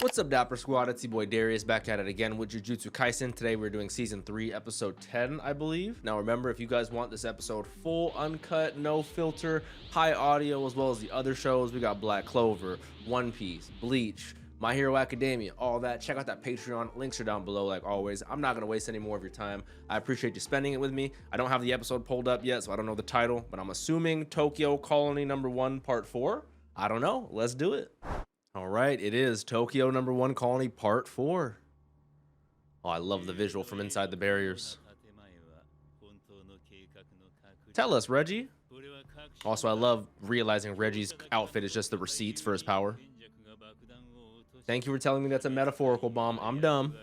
What's up, Dapper Squad? It's your boy Darius back at it again with Jujutsu Kaisen. Today we're doing Season 3, Episode 10, I believe. Now remember, if you guys want this episode full, uncut, no filter, high audio, as well as the other shows, we got Black Clover, One Piece, Bleach, My Hero Academia, all that. Check out that Patreon. Links are down below like always. I'm not going to waste any more of your time. I appreciate you spending it with me. I don't have the episode pulled up yet, so I don't know the title, but I'm assuming Tokyo Colony Number 1 Part 4. I don't know. Let's do it. All right, it is Tokyo Number 1 Colony Part 4. Oh, I love the visual from inside the barriers. Tell us, Reggie. Also, I love realizing Reggie's outfit is just the receipts for his power. Thank you for telling me that's a metaphorical bomb. I'm dumb.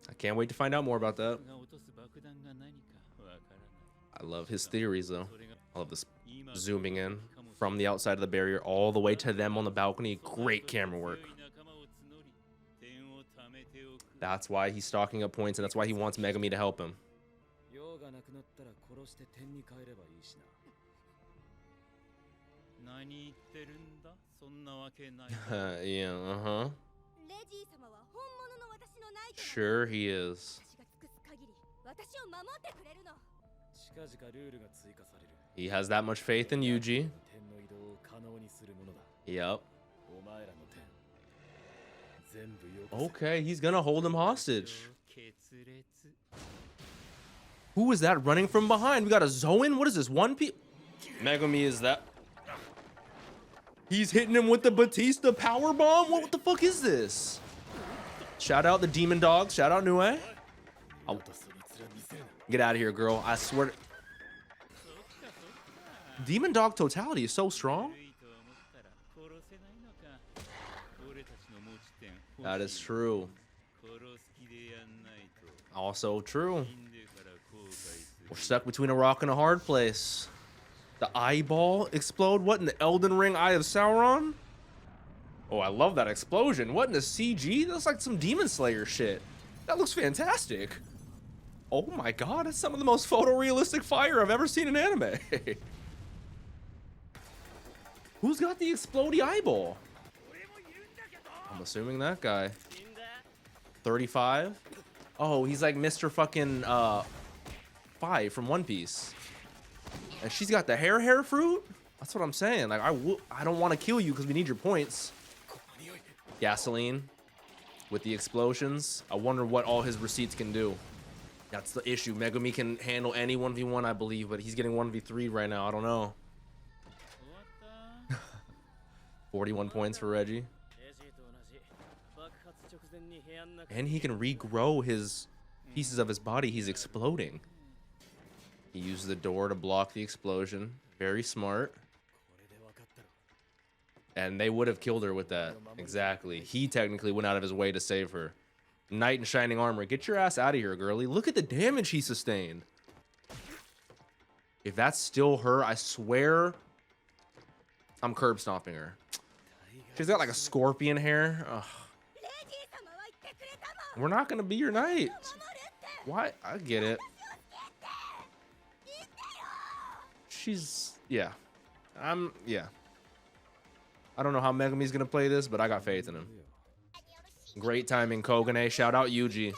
I can't wait to find out more about that. I love his theories, though. I love this zooming in from the outside of the barrier all the way to them on the balcony. Great camera work. That's why he's stocking up points, and that's why he wants Megumi to help him. Yeah, Sure he is. He has that much faith in Yuji. Yep. Okay, he's gonna hold him hostage. Who is that running from behind? We got a Zoan? What is this? One Piece? Megumi is that? He's hitting him with the Batista power bomb? What the fuck is this? Shout out the demon dogs. Shout out Nue. Oh. Get out of here, girl. I swear. Demon dog totality is so strong. That is true. Also true. We're stuck between a rock and a hard place. The eyeball explode? What in the Elden Ring Eye of Sauron? Oh, I love that explosion. What in the CG? That's like some Demon Slayer shit. That looks fantastic. Oh my god, that's some of the most photorealistic fire I've ever seen in anime. Who's got the explodey eyeball? I'm assuming that guy. 35? Oh, he's like Mr. fucking 5 from One Piece. And she's got the hair fruit? That's what I'm saying. Like, I don't want to kill you because we need your points. Gasoline with the explosions. I wonder what all his receipts can do. That's the issue. Megumi can handle any 1v1, I believe, but he's getting 1v3 right now. I don't know. 41 points for Reggie. And he can regrow his pieces of his body. He's exploding. He used the door to block the explosion. Very smart. And they would have killed her with that. Exactly. He technically went out of his way to save her. Knight in shining armor. Get your ass out of here, girly. Look at the damage he sustained. If that's still her, I swear I'm curb stomping her. She's got like a scorpion hair. Ugh. We're not gonna be your knight. Why? I get it. She's, yeah. Yeah. I don't know how Megumi's gonna play this, but I got faith in him. Great timing, Kogane. Shout out Yuji.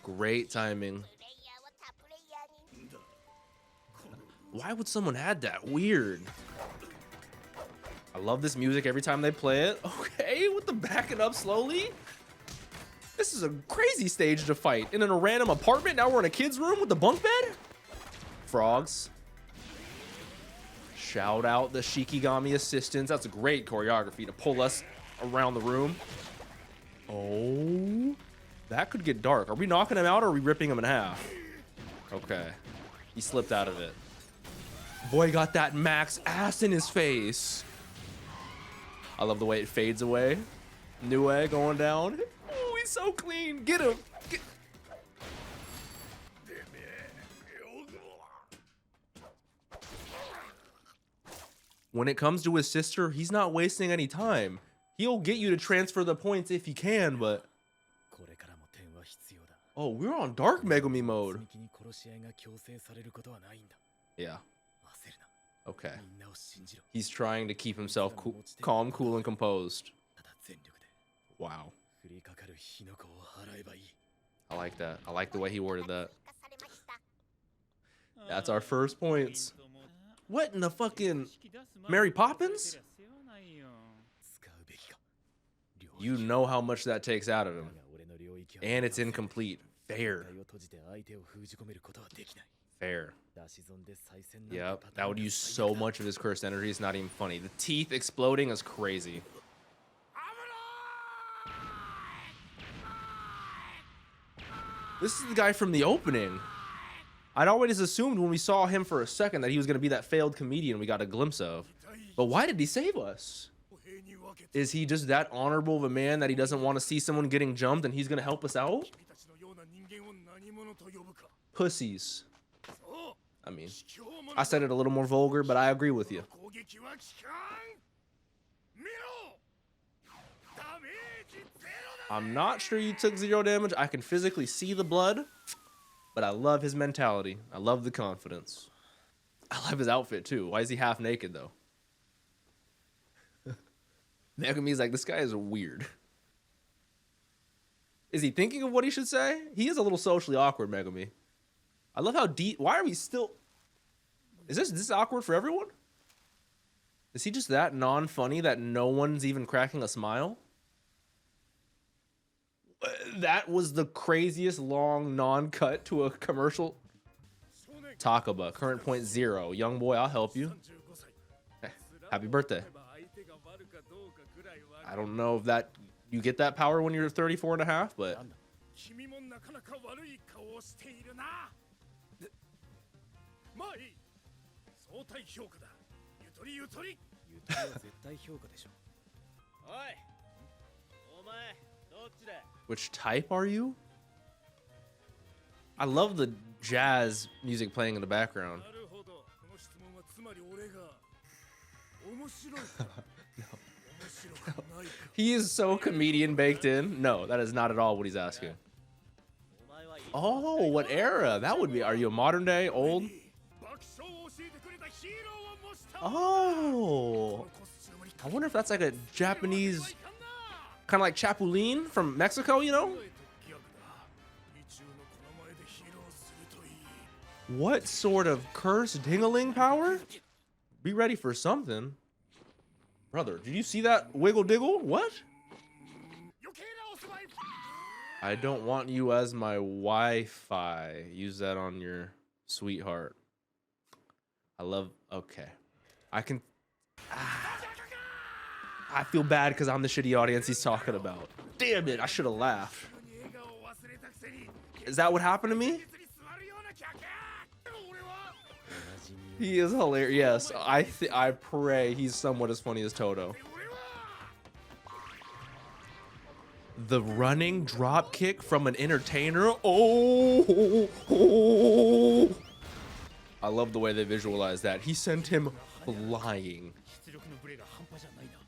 Great timing. Why would someone add that? Weird. I love this music every time they play it. Okay, with the backing up slowly. This is a crazy stage to fight. In a random apartment, now we're in a kid's room with the bunk bed? Frogs. Shout out the Shikigami assistants. That's a great choreography to pull us around the room. Oh, that could get dark. Are we knocking him out or are we ripping him in half? Okay, he slipped out of it. Boy got that max ass in his face. I love the way it fades away. Nue going down. Oh, he's so clean. Get him. When it comes to his sister, he's not wasting any time. He'll get you to transfer the points if he can, but... Oh, we're on Dark Megumi mode. Yeah. Okay. He's trying to keep himself calm, cool, and composed. Wow. I like that. I like the way he worded that. That's our first points. What in the fucking Mary Poppins? You know how much that takes out of him. And it's incomplete. Fair. Fair. Yep, that would use so much of his cursed energy, it's not even funny. The teeth exploding is crazy. This is the guy from the opening. I'd always assumed when we saw him for a second that he was going to be that failed comedian we got a glimpse of. But why did he save us? Is he just that honorable of a man that he doesn't want to see someone getting jumped and he's going to help us out? Pussies. I mean, I said it a little more vulgar, but I agree with you. I'm not sure you took 0 damage. I can physically see the blood, but I love his mentality. I love the confidence. I love his outfit too. Why is he half naked though? Megumi's like, this guy is weird. Is he thinking of what he should say? He is a little socially awkward, Megumi. I love how deep. Why are we still? Is this awkward for everyone? Is he just that non-funny that no one's even cracking a smile? That was the craziest long non-cut to a commercial. Takaba, current point 0. Young boy, I'll help you. Hey, happy birthday. I don't know if that you get that power when you're 34 and a half, but which type are you? I love the jazz music playing in the background. He is so comedian baked in. No, that is not at all what he's asking. Oh, what era? That would be. Are you a modern day, old? Oh. I wonder if that's like a Japanese, kind of like Chapulín from Mexico, you know? What sort of curse ding-a-ling power? Be ready for something. Brother, did you see that wiggle diggle? What? I don't want you as my Wi-Fi. Use that on your sweetheart. I love, okay. I can, I feel bad because I'm the shitty audience he's talking about. Damn it, I should have laughed. Is that what happened to me? He is hilarious. Yes, I pray he's somewhat as funny as Toto. The running drop kick from an entertainer. Oh, I love the way they visualize that. He sent him flying.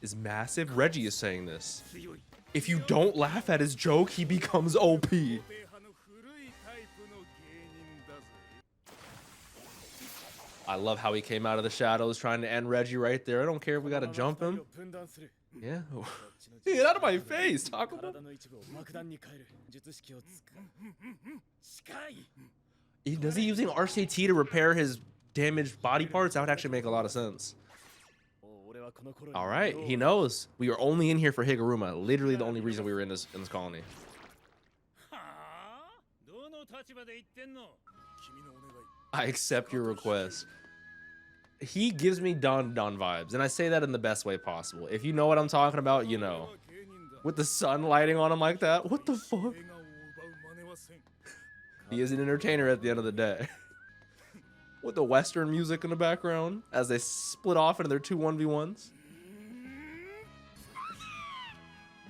Is massive. Reggie is saying this. If you don't laugh at his joke, he becomes OP. I love how he came out of the shadows trying to end Reggie right there. I don't care if we got to jump him. Yeah. Get out of my face, Taco Bell. Does he using RCT to repair his damaged body parts? That would actually make a lot of sense. All right, he knows. We are only in here for Higuruma. Literally the only reason we were in this colony. I accept your request. He gives me Don vibes, and I say that in the best way possible. If you know what I'm talking about, you know. With the sun lighting on him like that, what the fuck? He is an entertainer at the end of the day. With the Western music in the background as they split off into their 2 1v1s.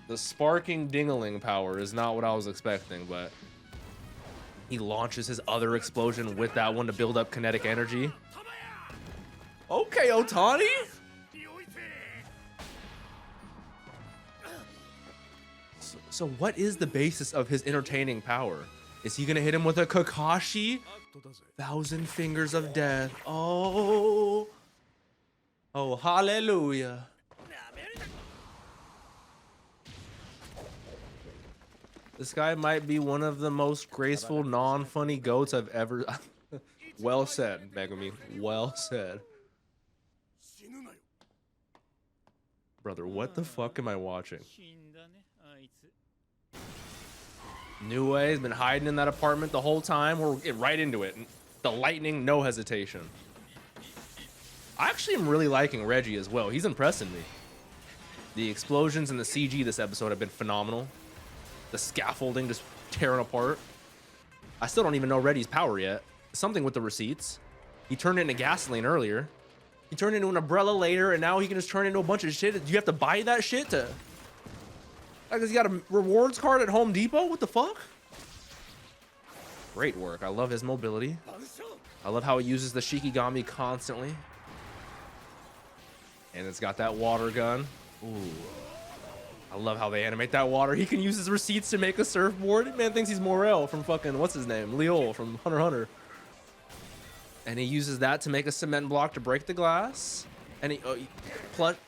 The sparking ding-a-ling power is not what I was expecting, but he launches his other explosion with that one to build up kinetic energy. Okay, Otani. So what is the basis of his entertaining power? Is he gonna hit him with a Kakashi? 1,000 fingers of death. Oh, Oh, hallelujah. This guy might be one of the most graceful, non-funny goats I've ever... Well said, Megumi. Well said. Brother, what the fuck am I watching? New Way has been hiding in that apartment the whole time. We're getting right into it. The lightning, no hesitation. I actually am really liking Reggie as well. He's impressing me. The explosions and the CG this episode have been phenomenal. The scaffolding just tearing apart. I still don't even know Reggie's power yet. Something with the receipts. He turned into gasoline earlier. He turned into an umbrella later, and now he can just turn into a bunch of shit. Do you have to buy that shit to... Like, he's got a rewards card at Home Depot? What the fuck? Great work. I love his mobility. I love how he uses the Shikigami constantly. And it's got that water gun. Ooh. I love how they animate that water. He can use his receipts to make a surfboard. Man thinks he's Morel from fucking, what's his name? Leol from Hunter x Hunter. And he uses that to make a cement block to break the glass. And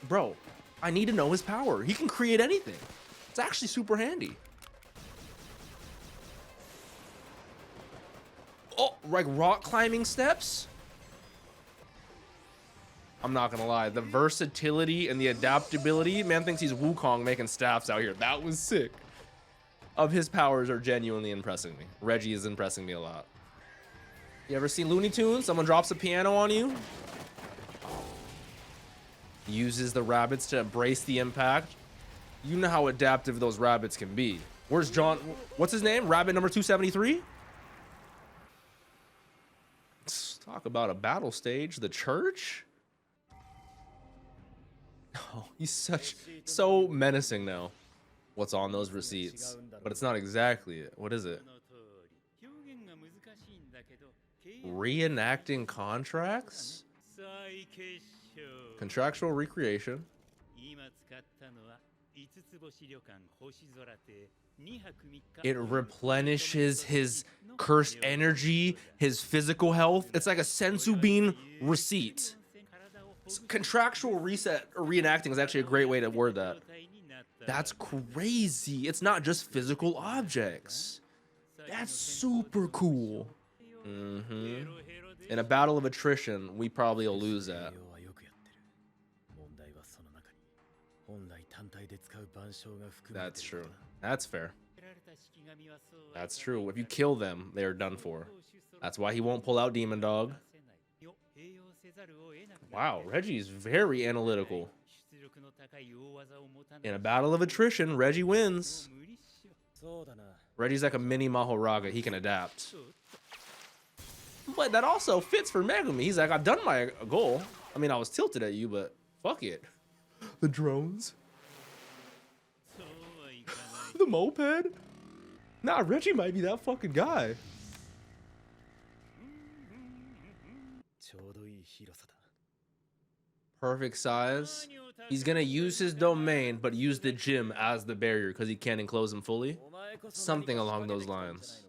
bro, I need to know his power. He can create anything. It's actually super handy. Oh, like rock climbing steps? I'm not gonna lie, the versatility and the adaptability, man thinks he's Wukong making staffs out here. That was sick. Of his powers are genuinely impressing me. Reggie is impressing me a lot. You ever seen Looney Tunes? Someone drops a piano on you. Uses the rabbits to embrace the impact. You know how adaptive those rabbits can be. Where's John? What's his name? Rabbit number 273? Let's talk about a battle stage. The church? Oh, he's so menacing now. What's on those receipts? But it's not exactly it. What is it? Reenacting contracts? Contractual recreation. It replenishes his cursed energy, his physical health. It's like a sensu bean receipt. Contractual reset or reenacting is actually a great way to word that. That's crazy. It's not just physical objects. That's super cool. In a battle of attrition, we probably will lose that. That's true. That's fair. That's true. If you kill them, they are done for. That's why he won't pull out Demon Dog. Wow, Reggie's very analytical. In a battle of attrition, Reggie wins. Reggie's like a mini Mahoraga. He can adapt. But that also fits for Megumi. He's like, I've done my goal. I mean, I was tilted at you, but fuck it. The drones. The moped. Nah, Reggie might be that fucking guy. Perfect size. He's gonna use his domain, but use the gym as the barrier because he can't enclose him fully. Something along those lines.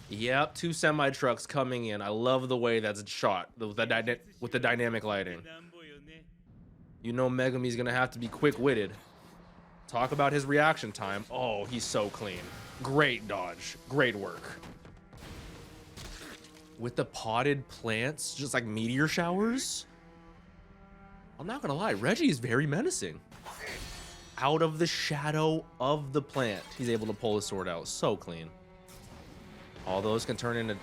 Yep, 2 semi-trucks coming in. I love the way that's shot with the dynamic lighting. You know Megumi's gonna have to be quick-witted. Talk about his reaction time. Oh, he's so clean. Great dodge. Great work. With the potted plants, just like meteor showers. I'm not gonna lie, Reggie is very menacing. Out of the shadow of the plant, he's able to pull his sword out. So clean. All those can turn into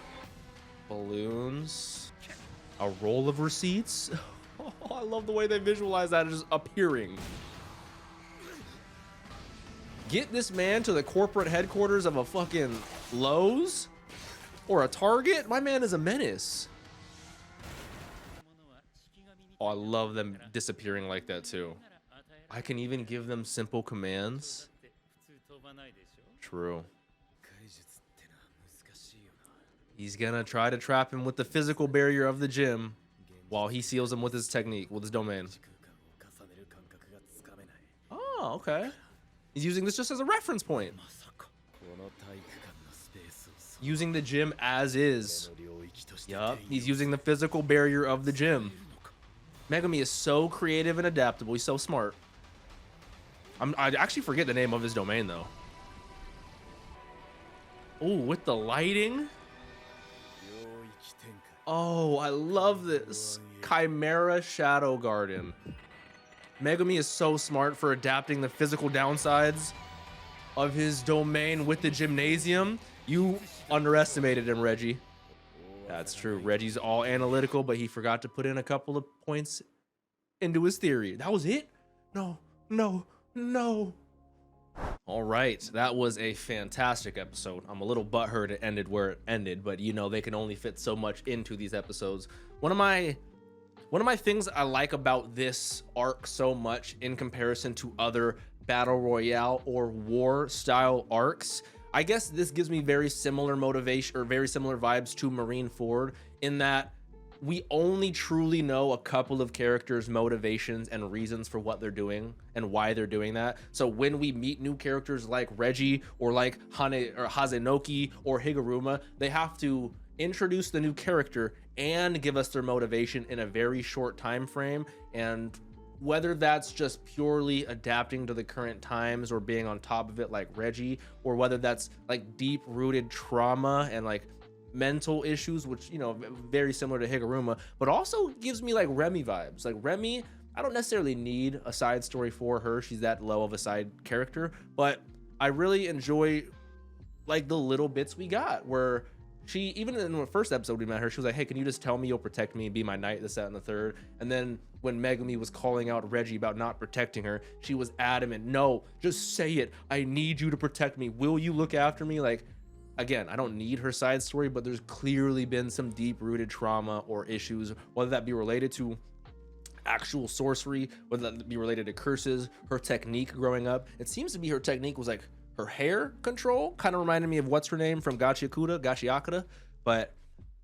balloons. A roll of receipts. Oh, I love the way they visualize that just appearing. Get this man to the corporate headquarters of a fucking Lowe's or a Target. My man is a menace. Oh, I love them disappearing like that too. I can even give them simple commands. True. He's gonna try to trap him with the physical barrier of the gym while he seals him with his technique, with his domain. Oh, okay. He's using this just as a reference point. Using the gym as is. Yup, he's using the physical barrier of the gym. Megumi is so creative and adaptable. He's so smart. I actually forget the name of his domain though. Oh, with the lighting. Oh, I love this. Chimera Shadow Garden. Megumi is so smart for adapting the physical downsides of his domain with the gymnasium. You underestimated him, Reggie. That's true. Reggie's all analytical, but he forgot to put in a couple of points into his theory. That was it? No, no, no. All right, that was a fantastic episode. I'm a little butthurt it ended where it ended, but you know, they can only fit so much into these episodes. One of my things I like about this arc so much in comparison to other battle royale or war style arcs, I guess this gives me very similar motivation or very similar vibes to Marineford in that we only truly know a couple of characters' motivations and reasons for what they're doing and why they're doing that. So when we meet new characters like Reggie or like Hane or Hazenoki or Higuruma, they have to introduce the new character and give us their motivation in a very short time frame. And whether that's just purely adapting to the current times or being on top of it like Reggie, or whether that's like deep rooted trauma and like mental issues, which, you know, very similar to Higuruma, but also gives me like Remy vibes. Like Remy, I don't necessarily need a side story for her. She's that low of a side character, but I really enjoy like the little bits we got where she, even in the first episode we met her, she was like, hey, can you just tell me you'll protect me and be my knight, this, that, and the third? And then when Megumi was calling out Reggie about not protecting her, she was adamant, no, just say it. I need you to protect me. Will you look after me? Like, again, I don't need her side story, but there's clearly been some deep-rooted trauma or issues, whether that be related to actual sorcery, whether that be related to curses, her technique growing up. It seems to be her technique was like her hair control, kind of reminded me of what's her name from Gachiakuda, but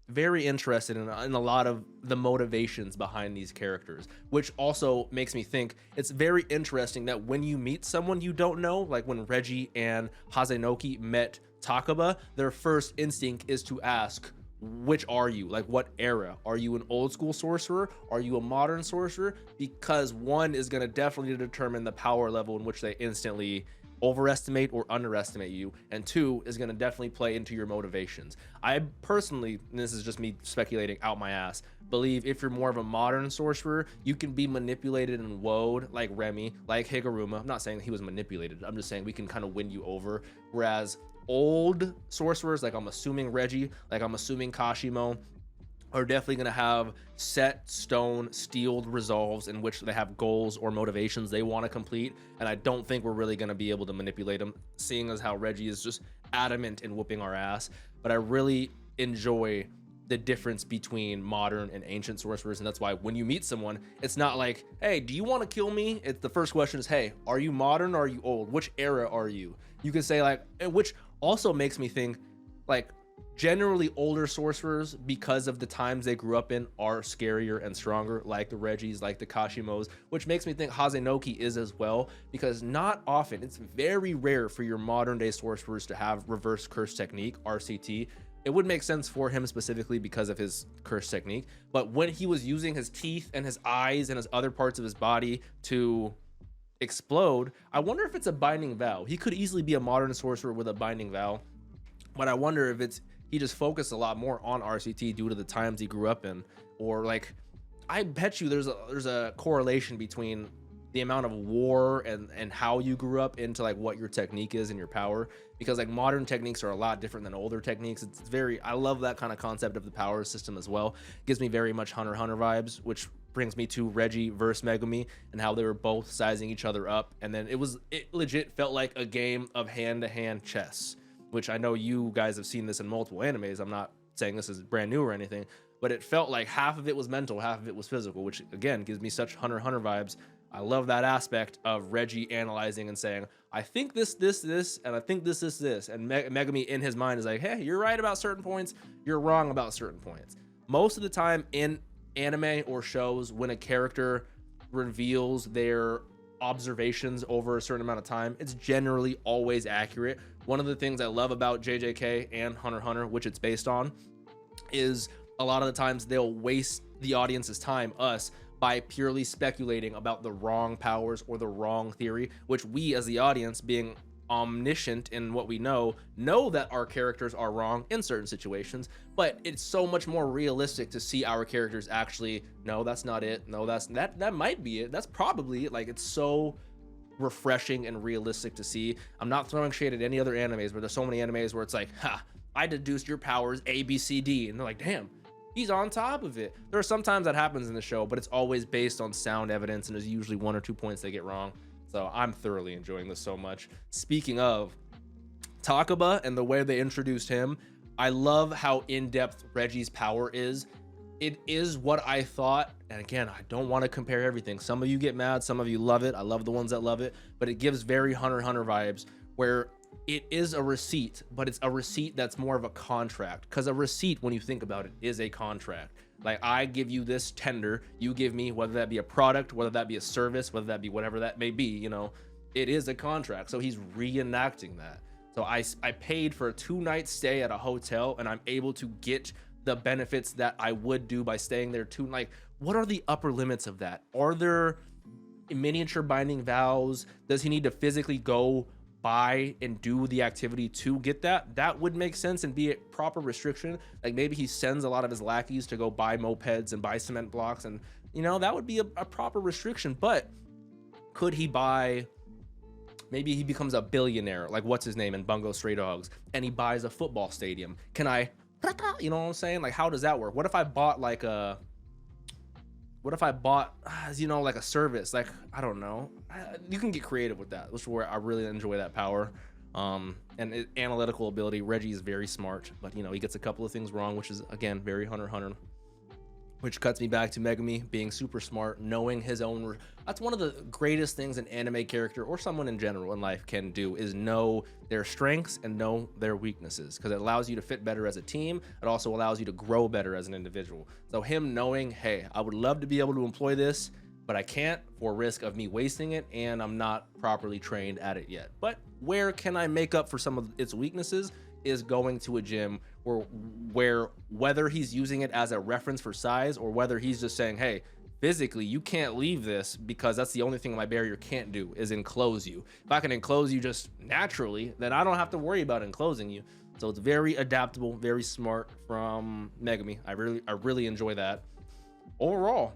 very interested in a lot of the motivations behind these characters, which also makes me think it's very interesting that when you meet someone you don't know, like when Reggie and Hazenoki met Takaba, their first instinct is to ask, which are you? Like, what era? Are you an old school sorcerer? Are you a modern sorcerer? Because one is going to definitely determine the power level in which they instantly overestimate or underestimate you, and two is going to definitely play into your motivations. I personally, and this is just me speculating out my ass, believe if you're more of a modern sorcerer, you can be manipulated and woed like Remy, like Higuruma. I'm not saying that he was manipulated, I'm just saying we can kind of win you over, whereas old sorcerers, like I'm assuming Reggie, like I'm assuming Kashimo, are definitely going to have set stone steeled resolves in which they have goals or motivations they want to complete, and I don't think we're really going to be able to manipulate them, seeing as how Reggie is just adamant in whooping our ass. But I really enjoy the difference between modern and ancient sorcerers, and that's why when you meet someone, it's not like, hey, do you want to kill me? It's the first question is, hey, are you modern or are you old? Which era are you? You can say like, which also makes me think like generally older sorcerers, because of the times they grew up in, are scarier and stronger, like the Reggies, like the Kashimos, which makes me think Hazenoki is as well, because not often, it's very rare for your modern day sorcerers to have reverse curse technique, RCT. It would make sense for him specifically because of his curse technique, but when he was using his teeth and his eyes and his other parts of his body to explode, I wonder if it's a binding vow. He could easily be a modern sorcerer with a binding vow, but I wonder if it's he just focused a lot more on RCT due to the times he grew up in, or like I bet you there's a correlation between the amount of war and how you grew up into like what your technique is and your power, because like modern techniques are a lot different than older techniques. It's very, I love that kind of concept of the power system as well. It gives me very much Hunter x Hunter vibes, which brings me to Reggie versus Megumi and how they were both sizing each other up, and then it legit felt like a game of hand-to-hand chess, which I know you guys have seen this in multiple animes. I'm not saying this is brand new or anything, but it felt like half of it was mental, half of it was physical, which again gives me such Hunter x Hunter vibes. I love that aspect of Reggie analyzing and saying, I think this, and I think this, and Megumi in his mind is like, hey, you're right about certain points, you're wrong about certain points. Most of the time in anime or shows, when a character reveals their observations over a certain amount of time, it's generally always accurate. One of the things I love about JJK and Hunter x Hunter, which it's based on, is a lot of the times they'll waste the audience's time, us, by purely speculating about the wrong powers or the wrong theory, which we as the audience, being omniscient in what we know that our characters are wrong in certain situations. But it's so much more realistic to see our characters actually, no, that's not it, no, that might be it, that's probably it. Like, it's so refreshing and realistic to see. I'm not throwing shade at any other animes, but there's so many animes where it's like, ha, I deduced your powers A, B, C, D, and they're like, damn, he's on top of it. There are sometimes that happens in the show, but it's always based on sound evidence, and there's usually 1 or 2 points they get wrong. So I'm thoroughly enjoying this so much. Speaking of Takaba and the way they introduced him, I love how in-depth Reggie's power is. It is what I thought, and again, I don't want to compare everything. Some of you get mad, some of you love it. I love the ones that love it, but it gives very Hunter x Hunter vibes, where it is a receipt, but it's a receipt that's more of a contract, because a receipt, when you think about it, is a contract. Like, I give you this tender, you give me, whether that be a product, whether that be a service, whether that be whatever that may be, you know, it is a contract. So he's reenacting that. So I paid for a 2-night stay at a hotel, and I'm able to get the benefits that I would do by staying there too. Like, what are the upper limits of that? Are there miniature binding vows? Does he need to physically go buy and do the activity to get that? That would make sense and be a proper restriction. Like, maybe he sends a lot of his lackeys to go buy mopeds and buy cement blocks, and you know, that would be a proper restriction. But could he buy, maybe he becomes a billionaire like what's his name in Bungo Stray Dogs, and he buys a football stadium. Can I, you know what I'm saying? Like, how does that work? What if I bought like a, you know, like a service? Like, I don't know. You can get creative with that, which is where I really enjoy that power. And analytical ability. Reggie is very smart, but you know, he gets a couple of things wrong, which is again very Hunter x Hunter. Which cuts me back to Megumi being super smart, knowing his own. That's one of the greatest things an anime character or someone in general in life can do, is know their strengths and know their weaknesses, because it allows you to fit better as a team. It also allows you to grow better as an individual. So him knowing, hey, I would love to be able to employ this, but I can't for risk of me wasting it, and I'm not properly trained at it yet. But where can I make up for some of its weaknesses is going to a gym where whether he's using it as a reference for size, or whether he's just saying, hey, physically you can't leave this, because that's the only thing my barrier can't do, is enclose you. If I can enclose you just naturally, then I don't have to worry about enclosing you. So it's very adaptable, very smart from Megumi. I really enjoy that. Overall,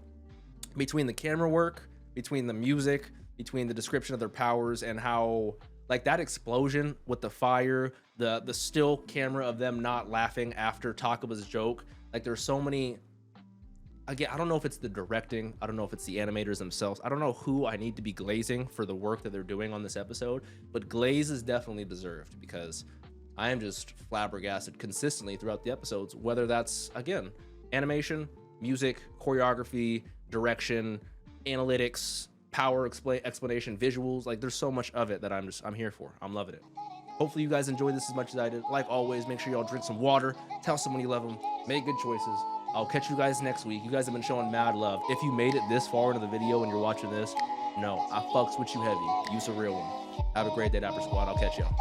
between the camera work, between the music, between the description of their powers, and how, like, that explosion with the fire, the still camera of them not laughing after Takaba's joke. Like, there's so many, again, I don't know if it's the directing, I don't know if it's the animators themselves, I don't know who I need to be glazing for the work that they're doing on this episode, but glaze is definitely deserved, because I am just flabbergasted consistently throughout the episodes, whether that's, again, animation, music, choreography, direction, analytics, power explanation, visuals. Like, there's so much of it that I'm here for. I'm loving it. Hopefully you guys enjoyed this as much as I did. Like always, make sure y'all drink some water, tell someone you love them, make good choices. I'll catch you guys next week. You guys have been showing mad love. If you made it this far into the video and you're watching this, no, I fucks with you heavy. You's a real one. Have a great day, Dapper Squad. I'll catch y'all.